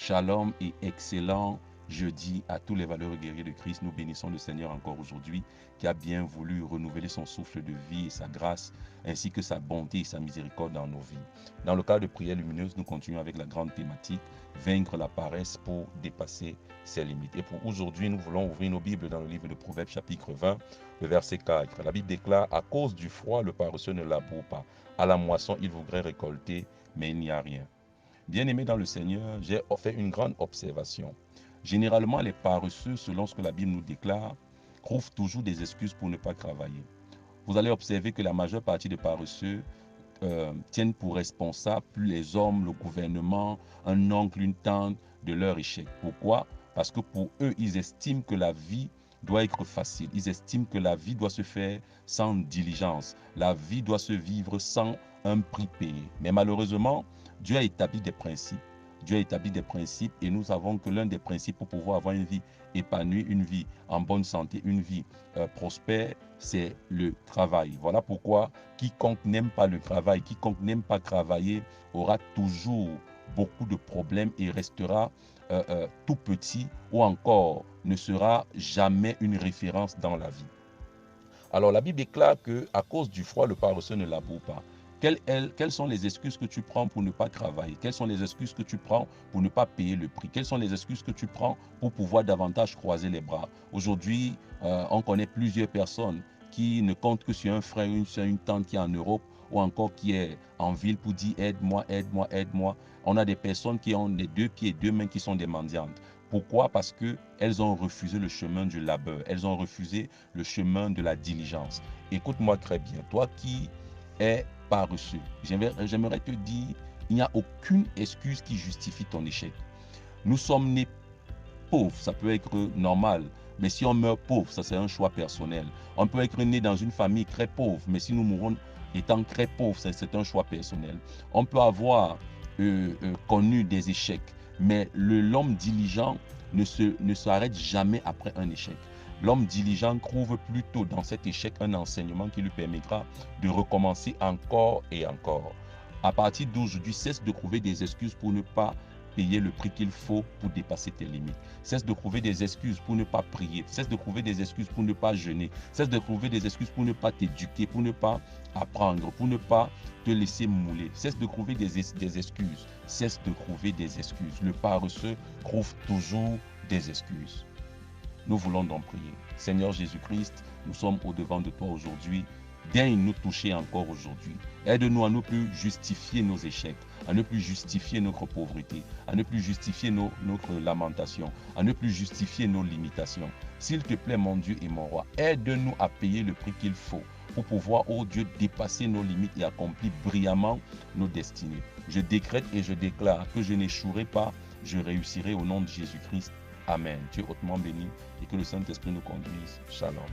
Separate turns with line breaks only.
Shalom et excellent jeudi à tous les valeureux guerriers de Christ. Nous bénissons le Seigneur encore aujourd'hui qui a bien voulu renouveler son souffle de vie et sa grâce ainsi que sa bonté et sa miséricorde dans nos vies. Dans le cadre de prière lumineuse, nous continuons avec la grande thématique vaincre la paresse pour dépasser ses limites. Et pour aujourd'hui, nous voulons ouvrir nos Bibles dans le livre de Proverbes chapitre 20, le verset 4. La Bible déclare: à cause du froid, le paresseux ne laboure pas. À la moisson, il voudrait récolter, mais il n'y a rien. Bien-aimé dans le Seigneur, j'ai fait une grande observation. Généralement, les paresseux, selon ce que la Bible nous déclare, trouvent toujours des excuses pour ne pas travailler. Vous allez observer que la majeure partie des paresseux tiennent pour responsables les hommes, le gouvernement, un oncle, une tante de leur échec. Pourquoi? Parce que pour eux, ils estiment que la vie doit être facile. Ils estiment que la vie doit se faire sans diligence. La vie doit se vivre sans un prix payé. Mais malheureusement, Dieu a établi des principes. Dieu a établi des principes et nous savons que l'un des principes pour pouvoir avoir une vie épanouie, une vie en bonne santé, une vie prospère, c'est le travail. Voilà pourquoi quiconque n'aime pas le travail, quiconque n'aime pas travailler aura toujours beaucoup de problèmes et restera tout petit ou encore ne sera jamais une référence dans la vie. Alors la Bible déclare que à cause du froid, le paresseux ne laboure pas. Quelles sont les excuses que tu prends pour ne pas travailler? Quelles sont les excuses que tu prends pour ne pas payer le prix? Quelles sont les excuses que tu prends pour pouvoir davantage croiser les bras? Aujourd'hui, on connaît plusieurs personnes qui ne comptent que sur un frère, une soeur, une tante qui est en Europe ou encore qui est en ville pour dire aide-moi, aide-moi, aide-moi. On a des personnes qui ont les deux pieds et deux mains qui sont des mendiantes. Pourquoi? Parce qu'elles ont refusé le chemin du labeur. Elles ont refusé le chemin de la diligence. Écoute-moi très bien. Toi qui es paresseux, j'aimerais te dire, il n'y a aucune excuse qui justifie ton échec. Nous sommes nés pauvres, ça peut être normal. Mais si on meurt pauvre, ça c'est un choix personnel. On peut être né dans une famille très pauvre, mais si nous mourons étant très pauvres, c'est un choix personnel. On peut avoir connu des échecs, mais l'homme diligent ne s'arrête jamais après un échec. L'homme diligent trouve plutôt dans cet échec un enseignement qui lui permettra de recommencer encore et encore. À partir d'aujourd'hui, cesse de trouver des excuses pour ne pas payer le prix qu'il faut pour dépasser tes limites. Cesse de trouver des excuses pour ne pas prier. Cesse de trouver des excuses pour ne pas jeûner. Cesse de trouver des excuses pour ne pas t'éduquer, pour ne pas apprendre, pour ne pas te laisser mouler. Cesse de trouver des excuses. Cesse de trouver des excuses. Le paresseux trouve toujours des excuses. Nous voulons donc prier. Seigneur Jésus-Christ, nous sommes au-devant de toi aujourd'hui. Daigne nous toucher encore aujourd'hui. Aide-nous à ne plus justifier nos échecs, à ne plus justifier notre pauvreté, à ne plus justifier notre lamentation, à ne plus justifier nos limitations. S'il te plaît, mon Dieu et mon roi, aide-nous à payer le prix qu'il faut pour pouvoir, oh Dieu, dépasser nos limites et accomplir brillamment nos destinées. Je décrète et je déclare que je n'échouerai pas, je réussirai au nom de Jésus-Christ. Amen. Tu es hautement béni et que le Saint-Esprit nous conduise. Shalom.